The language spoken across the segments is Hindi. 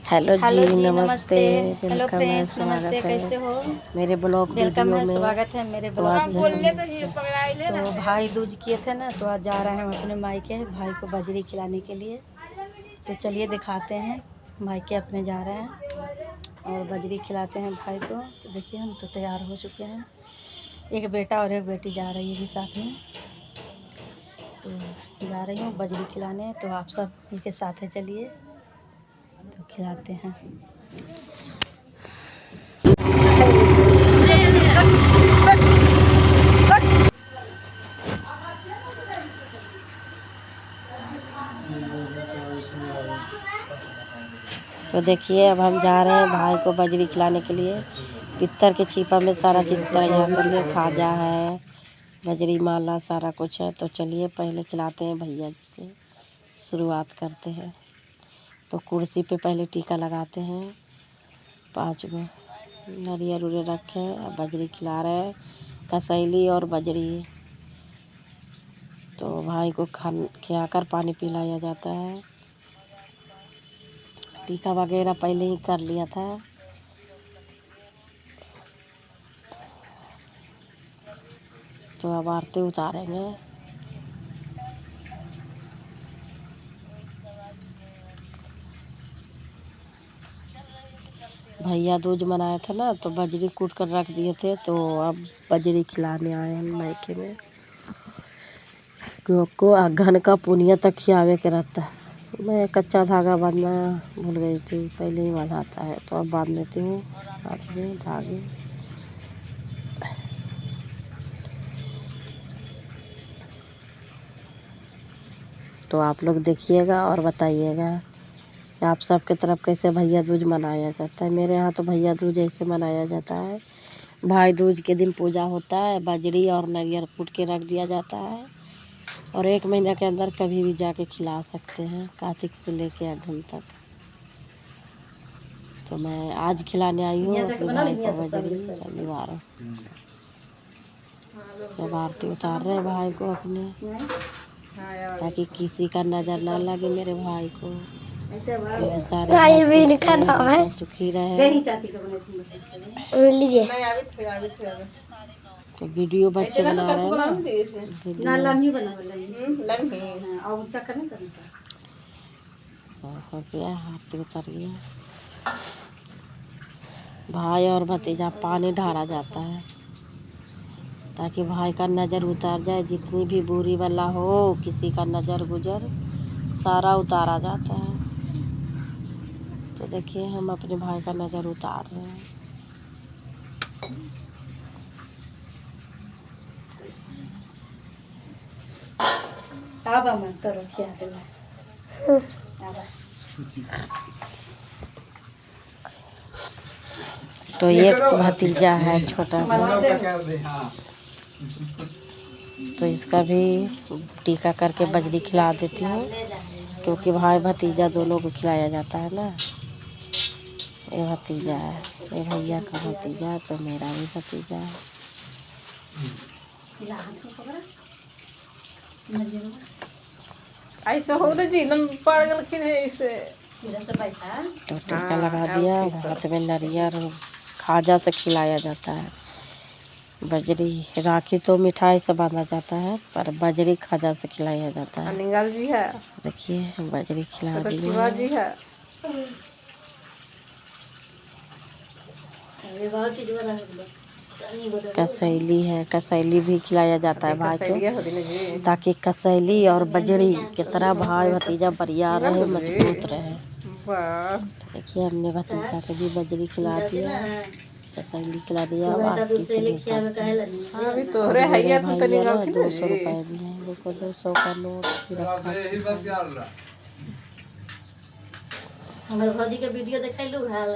हेलो हेलो जी, जी, नमस्ते। हेलो वेलकम है, फ्रेंड्स, नमस्ते। स्वागत कैसे हो? है मेरे ब्लॉग वेलकम वीडियो है, में। स्वागत है मेरे तो ब्लॉग आज हम तो भाई दूज किए थे ना, तो आज जा रहे हैं हम अपने मायके भाई को बजरी खिलाने के लिए। तो चलिए दिखाते हैं, मायके अपने जा रहे हैं और बजरी खिलाते हैं भाई को। तो देखिए हम तो तैयार हो चुके हैं, एक बेटा और एक बेटी जा रही है भी साथ में। तो जा रही हूँ बजरी खिलाने, तो आप सब इनके साथ है, चलिए तो खिलाते हैं। तो देखिए अब हम जा रहे हैं भाई को बजरी खिलाने के लिए। पित्तर के छिपा में सारा चीज़ तैयार कर लिए, खाजा है, बजरी माला सारा कुछ है। तो चलिए पहले खिलाते हैं भैया जी से, शुरुआत करते हैं। तो कुर्सी पे पहले टीका लगाते हैं, 5 गो नारियल उरियल रखे हैं, बजरी खिला रहे हैं, कसैली और बजरी। तो भाई को खिलाकर पानी पिलाया जाता है। टीका वगैरह पहले ही कर लिया था। तो अब आरती उतारेंगे। भैया दूज मनाया था ना, तो बजरी कूट कर रख दिए थे, तो अब बजरी खिलाने आए हैं मायके में। क्योंकि घन का पुनिया तक खियावे के रहता है। मैं कच्चा धागा बांधना भूल गई थी, पहले ही बांधाता है, तो अब बांध लेती हूँ हाथ में धागे। तो आप लोग देखिएगा और बताइएगा कि आप सबके तरफ कैसे भैया दूज मनाया जाता है। मेरे यहाँ तो भैया दूज ऐसे मनाया जाता है। भाई दूज के दिन पूजा होता है, बजरी और नारियल कूट के रख दिया जाता है, और 1 महीना के अंदर कभी भी जाके खिला सकते हैं, कार्तिक से लेके अगहन तक। तो मैं आज खिलाने आई हूँ अपने भाई को बजरी शनिवार। जब आरती उतार रहे हैं भाई को अपने, ताकि किसी का नज़र ना लगे मेरे भाई को। मेरे सारे भाई सुखी रहे। लीजिए तो वीडियो बच्चे बना रहे हैं ना, हो गया आरती उतर गया। भाई और भतीजा पानी ढारा जाता है, ताकि भाई का नज़र उतार जाए। जितनी भी बुरी वाला हो, किसी का नज़र गुजर, सारा उतारा जाता है। तो देखिए हम अपने भाई का नज़र उतार रहे हैं। तो एक भतीजा है छोटा सा, तो इसका भी टीका करके बजरी खिला देती हूँ, क्योंकि भाई भतीजा दोनों को खिलाया जाता है ना। ये भतीजा है, ये भैया का भतीजा है, तो मेरा भी भतीजा है। ऐसे हो रही जी नम पड़ गलखिन है इसे। तो टीका लगा दिया, हाथ में नारियल खाजा से खिलाया जाता है। बजरी राखी तो मिठाई से बांधा जाता है, पर बजरी खाजा से खिलाया जाता है। निगल जी है, देखिए बजरी खिला दी शिवाजी है। कसैली है, कसैली भी खिलाया जाता है भाई को, ताकि कसैली और बजरी की तरह भाई भतीजा बढ़िया रहे, मजबूत रहे। देखिए हमने भतीजा को भी बजरी खिला दिया, कसैली खिला दिया। अब आरती चली जाती है। मेरे भैया ना 200 रुपये दिए, देखो 200 का नोट भी रखा है। हमारे भौजी के वीडियो देखैलू हाल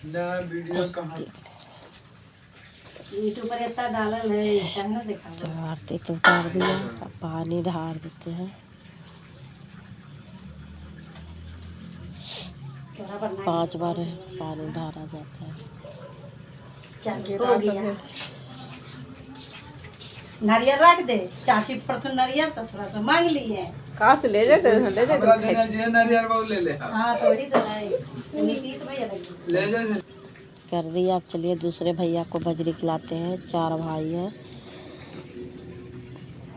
ना वीडियो कहाँ यूट्यूब पर इतना डालल है, चैनल देखा। तो आरती तो उतार दिया, अब पानी ढार देते हैं। 5 बार पानी ढारा जाता है। हो गया, नारियल रख दे चाची, पर तो नारियल तो थोड़ा सा मांग लिए। काट ले जाते हाँ थोड़ी तो है नीतीश भैया लगी। कर दिया। अब चलिए दूसरे भैया को बजरी खिलाते हैं। 4 भाई है।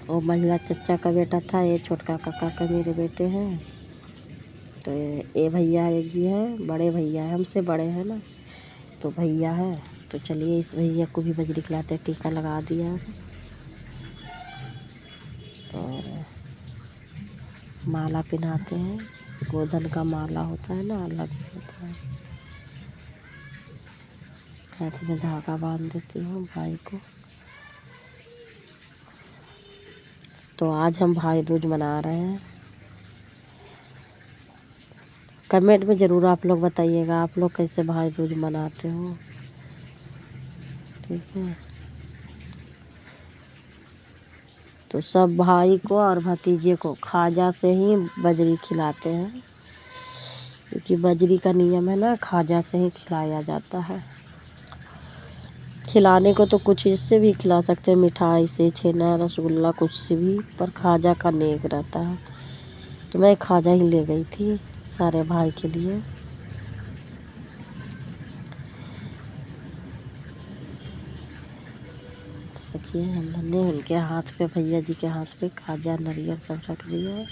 वो महिला चचा का बेटा था, ये छोटका काका का मेरे बेटे हैं। तो ये भैया एक जी है, बड़े भैया है, हमसे बड़े हैं ना, तो भैया है। तो चलिए इस भैया को भी बजरी खिलाते हैं। टीका लगा दिया और माला पहनाते हैं। गोधन का माला होता है ना, अलग होता है। हाथ में धागा बांध देती हूँ भाई को। तो आज हम भाई दूज मना रहे हैं। कमेंट में ज़रूर आप लोग बताइएगा आप लोग कैसे भाई दूज मनाते हो, ठीक है। तो सब भाई को और भतीजे को खाजा से ही बजरी खिलाते हैं, क्योंकि बजरी का नियम है ना, खाजा से ही खिलाया जाता है। खिलाने को तो कुछ इससे भी खिला सकते हैं, मिठाई से, छेना, रसगुल्ला, कुछ से भी, पर खाजा का नेक रहता है। तो मैं खाजा ही ले गई थी सारे भाई के लिए। देखिए हमने उनके हाथ पे, भैया जी के हाथ पे खाजा नारियल सब रख दिया है।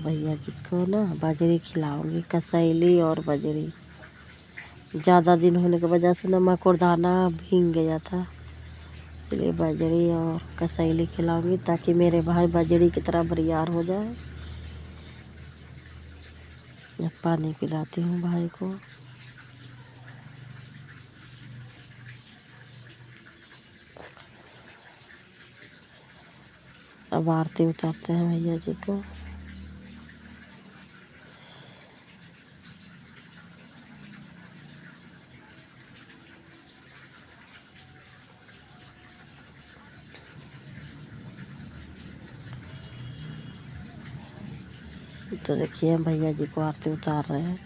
भैया जी को ना बजरी खिलाऊंगी, कसैली और बजरी। ज़्यादा दिन होने की वजह से ना मकोड़दाना भीग गया था, इसलिए बजरी और कसैली खिलाऊंगी ताकि मेरे भाई बजरी की तरह बरियार हो जाए। मैं पानी पिलाती हूँ भाई को। अब आरती उतारते हैं भैया जी को। तो देखिए हम भैया जी को आरती उतार रहे हैं।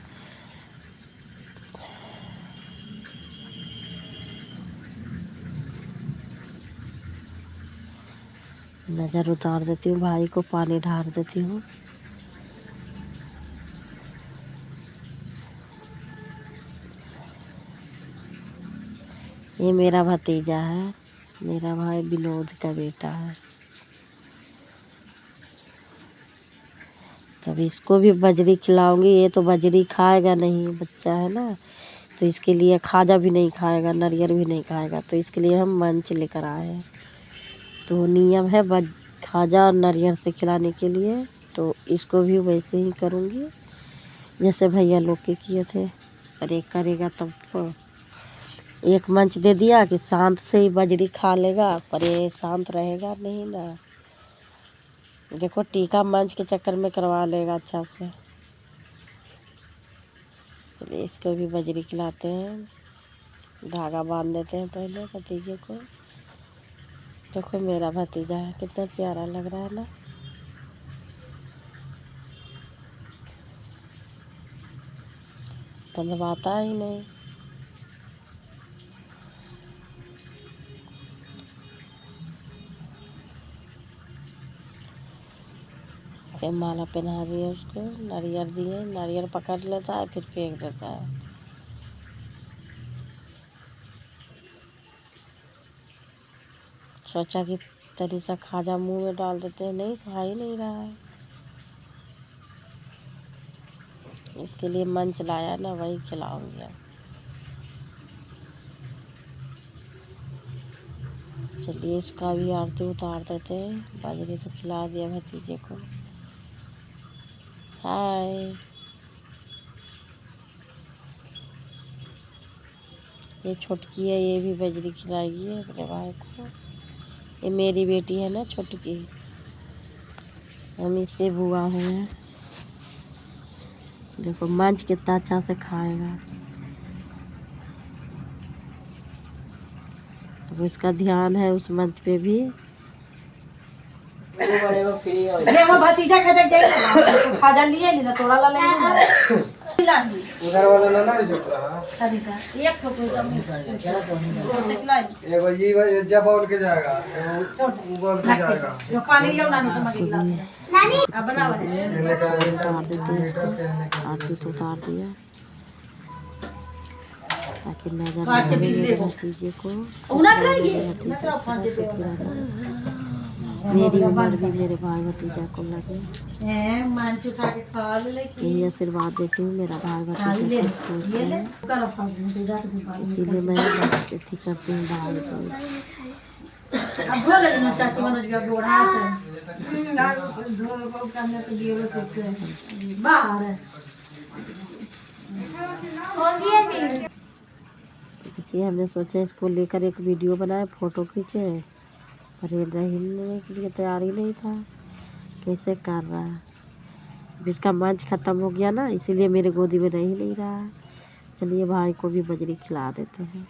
नज़र उतार देती हूँ, भाई को पानी ढार देती हूँ। ये मेरा भतीजा है, मेरा भाई विनोद का बेटा है। तब इसको भी बजरी खिलाऊंगी। ये तो बजरी खाएगा नहीं, बच्चा है ना, तो इसके लिए खाजा भी नहीं खाएगा, नारियल भी नहीं खाएगा। तो इसके लिए हम मंच लेकर आए हैं। तो नियम है खाजा और नारियल से खिलाने के लिए, तो इसको भी वैसे ही करूँगी जैसे भैया लोग के किए थे। पर एक करेगा तब तो एक मंच दे दिया कि शांत से ही बजरी खा लेगा, पर ये शांत रहेगा नहीं ना। देखो टीका मंच के चक्कर में करवा लेगा अच्छा से। चलिए इसको भी बजरी खिलाते हैं। धागा बांध देते हैं पहले भतीजे को। देखो मेरा भतीजा है, कितना प्यारा लग रहा है ना। बंधवाता ही नहीं। के माला पहना दिए उसको, नारियल दिए, नारियल पकड़ लेता है फिर फेंक देता है। सोचा कि तनी सा खाजा मुंह में डाल देते हैं, नहीं खा ही नहीं रहा है। इसके लिए मंच लाया ना, वही खिलाऊंगी। चलिए इसका भी आरती उतार देते हैं। बाजरी तो खिला दिया भतीजे को। हाय, ये छोटकी है, ये भी बजरी खिलाएगी अपने भाई को। ये मेरी बेटी है ना छोटकी, हम इसके बुआ हैं। देखो मंच कितना अच्छा से खाएगा। अब इसका ध्यान है उस मंच पे भी। ये वो भतीजा खाजा लिए ना, थोड़ा ला लेंगे। उधर वाला ना भी छोटा एक फोटो एगो ये जब बोल के जाएगा एगो बोल के जाएगा पानी लियो नानी समझ नानी अब बनाओ इन्हें का उतार देते हैं मीटर से इसको। इन्हें का आरती तो उतार दिया ताकि नजर काट के न बिल लगे ले वो। भतीजे को। उना करेंगे मेरी उम्र भी मेरे भाई भतीजा को लगे, मान चुका के खा ले यही आशीर्वाद देती हूँ। मेरा भाई भतीजा सब खुश ये ले है, कल अब इसीलिए मैं बहुत अथी करती हूँ भाई को। बोले ना चाची मनोज भी बोड़ा से बाहर है देखिए हमने सोचा इसको लेकर एक वीडियो बनाए, फोटो खींचे, पर ये रहने के लिए तैयार ही नहीं था। कैसे कर रहा है, अब इसका मंच ख़त्म हो गया ना, इसीलिए मेरे गोदी में रह ही नहीं रहा है। चलिए भाई को भी बजरी खिला देते हैं।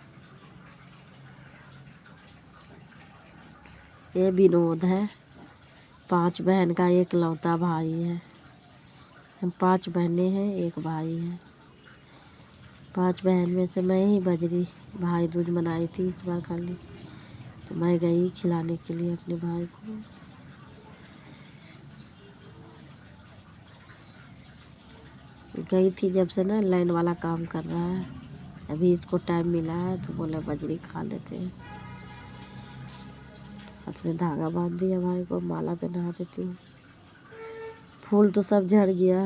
ये विनोद है, 5 बहन का एक लौता भाई है। हम 5 बहनें हैं, एक भाई है। 5 बहन में से मैं ही बजरी भाई दूज मनाई थी इस बार खाली, तो मैं गई खिलाने के लिए अपने भाई को। गई थी जब से ना लाइन वाला काम कर रहा है, अभी इसको टाइम मिला है तो बोला बजरी खा लेते हैं। अपने धागा बांध दिया भाई को, माला पहना देती हूँ। फूल तो सब झड़ गया,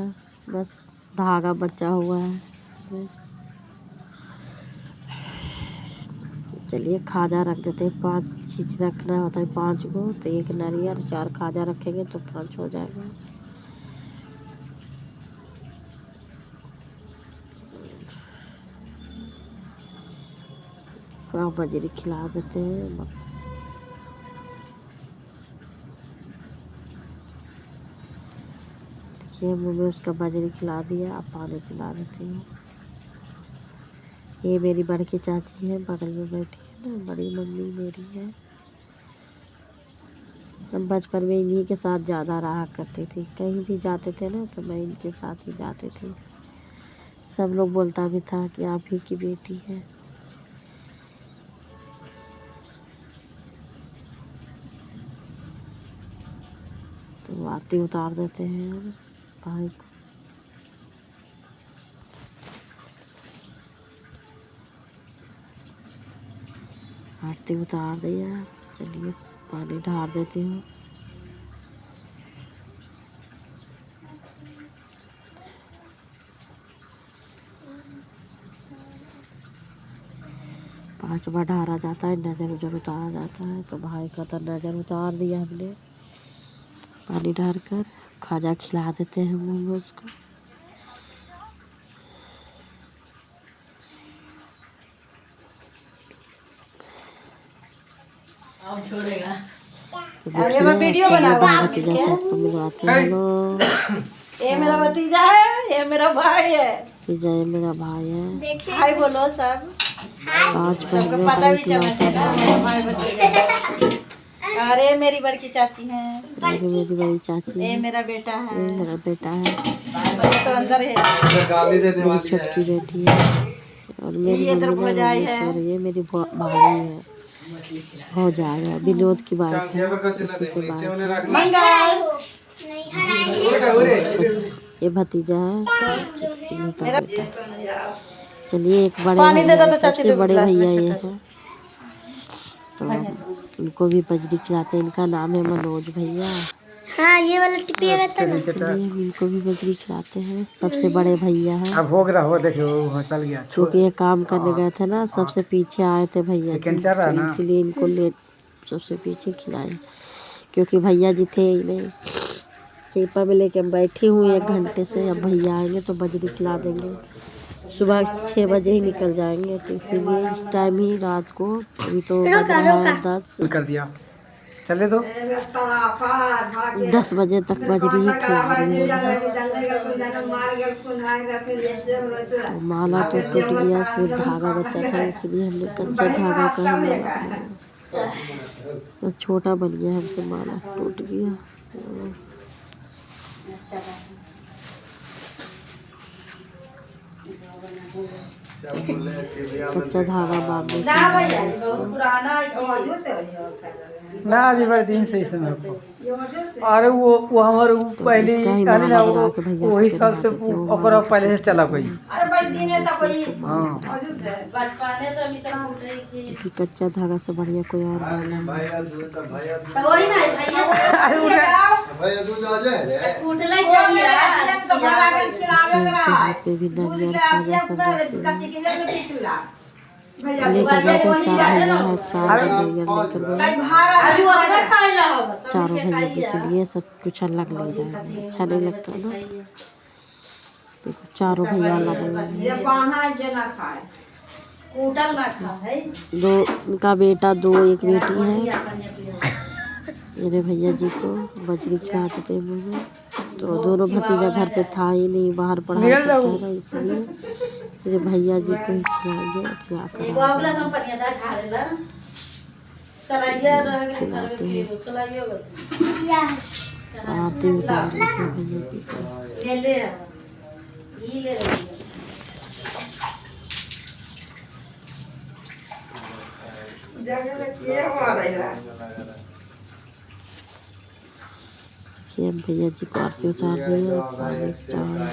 बस धागा बचा हुआ है। चलिए खाजा रख देते हैं, 5 चीज़ रखना होता है 5 को, तो 1 नारियल 4 खाजा रखेंगे तो 5 हो जाएगा। तो बजरी खिला देते हैं। देखिए मुँह में उसका बजरी खिला दिया, अब पानी पिला देती हूँ। ये मेरी बड़की चाची है, बगल में बैठी है ना, बड़ी मम्मी मेरी है। हम बचपन में इन्हीं के साथ ज़्यादा रहा करती थी, कहीं भी जाते थे ना तो मैं इनके साथ ही जाती थी। सब लोग बोलता भी था कि आप ही की बेटी है। तो आरती उतार देते हैं हम भाई को। आरती उतार दिया, चलिए पानी ढार देती हूँ। पाँच बार ढारा जाता है, नज़र उजर उतारा जाता है, तो भाई का तो नज़र उतार दिया हमने। पानी ढार कर खाजा खिला देते हैं हम लोग उसको। छोड़ेगा तो देखिए वीडियो चलिए बना बाबा भतीजा सबको मिलवाते हैं लोग। ये मेरा भतीजा है, ये मेरा भाई है। भतीजा ये मेरा भाई है। भाई बोलो सब, 5 सबको बहनों पता का भी चलना इकलौता चाहिए ना भाई मेरा है। भाई भतीजा। अरे मेरी बड़की चाची है, ये मेरी बड़ी चाची ये है, मेरा बेटा है, ये मेरा बेटा है, ये तो अंदर है, उधर गाली देने मेरी वाली है छोटकी बेटी है, और मेरी ये इधर मम्मी ना भौजाई मम्मी है। सो रही है। मेरी भाभी है, हो जाएगा। विनोद की बात है, ये पर चला इसी दे के नीचे बाद उन्हें रख मंगल ये भतीजा है, इन्हीं का बेटा। चलिए एक बड़े पानी दे भैया दो हैं, तो चाची सबसे दे बड़े गिलास में भैया ये छोटा हैं, तो उनको भी बजरी खिलाते हैं। इनका नाम है मनोज भैया। हाँ ये वाला टिपिएगा तो ना। चलिए हम इनको भी बजरी खिलाते हैं, सबसे बड़े भैया हैं। अब हो गया हो, देखियो वो चल गया। क्योंकि ये काम करने गए थे ना, सबसे पीछे आए थे भैया जी, सेकंड चल रहा है तो ना। इसीलिए इनको लेट सबसे पीछे खिलाए, क्योंकि भैया जी थे ही नहीं। चीपा में लेके बैठी हूँ 1 घंटे से, अब भैया आएंगे तो बजरी खिला देंगे। सुबह 6 बजे ही निकल जाएंगे, तो इसीलिए इस टाइम ही रात को, अभी तो बज रहा है 10 कर दिया, चले दो 10 बजे तक बजरी ही खिला रही है। तो माला तो टूट गया, सिर्फ धागा बचा था, इसलिए हमने कच्चे धागा का ही माला बनाया। तो छोटा बन गया हमसे, माला टूट गया। कच्चा धागा बांधने के ना लिए। भैया ये बहुत पुराना है ना जी बड़े दिन से इसमें अरे वो हमारे तो पहले इसका ही अरे ना माला बना के भैया वही को साल से पहना देते हैं। वो ओकरा माला पहले से चला गई। अरे बड़ी दिन है सब कोई हाँ बचपने तो अभी तक उठ रही थी कि कच्चा धागा से बढ़िया कोई और माला नहीं। तो वही ना भैया अरे उन्हें उठले जाइए इनके हाथ पे भी नारियल खाजा सब रखते हैं। लेकर जाते हैं। 4 भैया है, 4 नारियल लेकर गए। अभी वो हमें खाए ला होगा चारों भैया के लिए सब कुछ अलग ले जाएंगे। अच्छा नहीं लगता ना। देखो चारों भैया अलग अलग हैं। कूटल ना खा है 2 उनका बेटा 2 एक बेटी है। मेरे भैया जी को बजरी खिलाते थे मुझे। तो दोनों भतीजा घर पे था ही नहीं, बाहर पढ़ाई करता है ना, इसलिए भैया जी को ही खिलाएंगे। खिला कर एगो अगला संपनिया दा ठाड़े ला सलाइया रह गई खिलाते हैं। सलाइयो आरती उतार लेते हैं भैया जी को। ले ले घी ले रही देखिए भैया जी को आरती उतार दी है। पानी चावल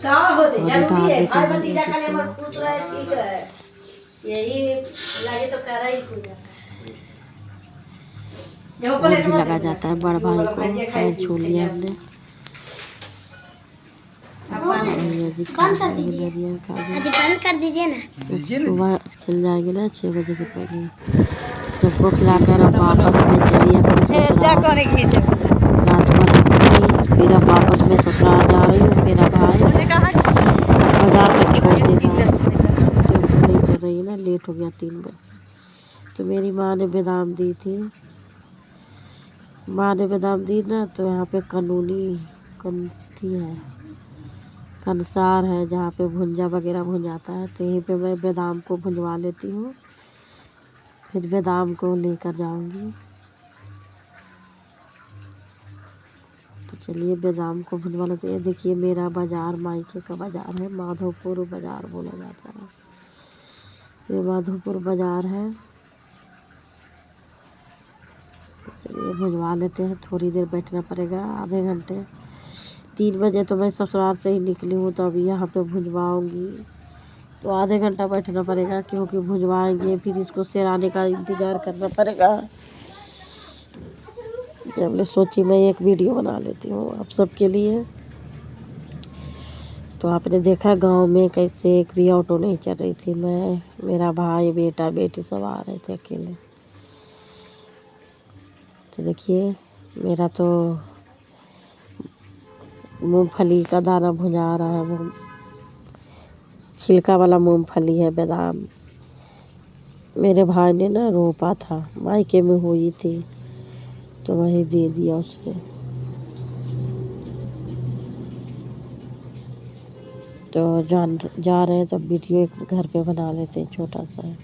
का हो दे और जरूरी है डाल भाई देते भतीजा हैं का लिए भैया मत खुश रहे ठीक है यही लगे तो करा ही पूजा जो भोग प्लेट भी में लगा जाता है। बड़ भाई को पैर छू लिया हमने। भैया जी खा लेंगे नारियल खाजा। अजी बंद कर दीजिए ना। सुबह चल जाएंगे ना 6 बजे के पहले। सबको खिलाकर अब वापस में चलिए अपने ससुराल। रात भर रुकी, फिर अब वापस में ससुराल जा रही हूँ। मेरा भाई बाजार तक छोड़ देगा। टेम्पो नहीं चल रही है ना, लेट हो गया 3 बजे। तो मेरी माँ ने बादाम दी थी। माँ ने बादाम दी ना, तो यहाँ पे कंथी है, कंसार है जहाँ पे भुंजा वगैरह भुन जाता है। तो यहीं पे मैं बादाम को भुंजवा लेती हूँ, फिर बादाम को लेकर जाऊंगी। तो चलिए बादाम को भुनवा लेते हैं। देखिए मेरा बाजार मायके का बाजार है, माधोपुर बाजार बोला जाता है। ये माधोपुर बाजार है। चलिए भुजवा लेते हैं। थोड़ी देर बैठना पड़ेगा, आधे घंटे। 3 बजे तो मैं ससुराल से ही निकली हूँ, तो अभी यहाँ पे भुजवाऊँगी तो आधे घंटा बैठना पड़ेगा, क्योंकि भुजवाएंगे फिर इसको सेराने का इंतज़ार करना पड़ेगा। जब ले सोची मैं एक वीडियो बना लेती हूँ आप सबके लिए। तो आपने देखा गांव में कैसे एक भी ऑटो नहीं चल रही थी। मैं, मेरा भाई, बेटा बेटी सब आ रहे थे अकेले। तो देखिए मेरा तो मूंगफली का दाना भुना रहा है। वो छिलका वाला मूंगफली है। बादाम मेरे भाई ने ना रोपा था, मायके में हुई थी, तो वही दे दिया उसने। तो जा रहे हैं तो वीडियो एक घर पे बना लेते हैं छोटा सा।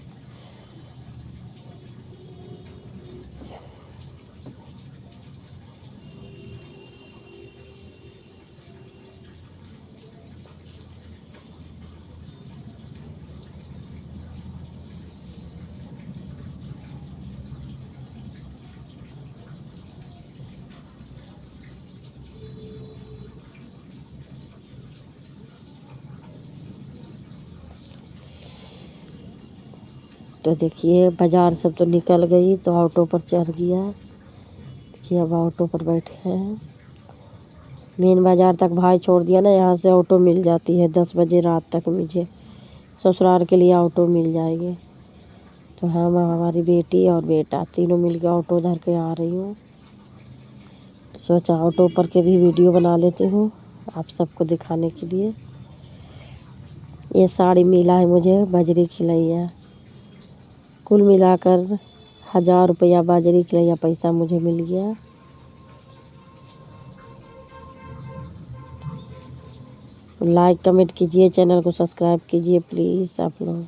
तो देखिए बाजार सब तो निकल गई, तो ऑटो पर चढ़ गया। देखिए अब ऑटो पर बैठे हैं। मेन बाज़ार तक भाई छोड़ दिया ना, यहाँ से ऑटो मिल जाती है 10 बजे रात तक। मुझे ससुराल के लिए ऑटो मिल जाएगी। तो हम, हमारी बेटी और बेटा तीनों मिल के ऑटो धर के आ रही हूँ। सोचा ऑटो पर के भी वीडियो बना लेती हूँ आप सबको दिखाने के लिए। ये साड़ी मिला है मुझे, बजरी खिलैया। कुल मिलाकर 1000 रुपया बाजरी खिलैया पैसा मुझे मिल गया। लाइक कमेंट कीजिए, चैनल को सब्सक्राइब कीजिए प्लीज़ आप लोग।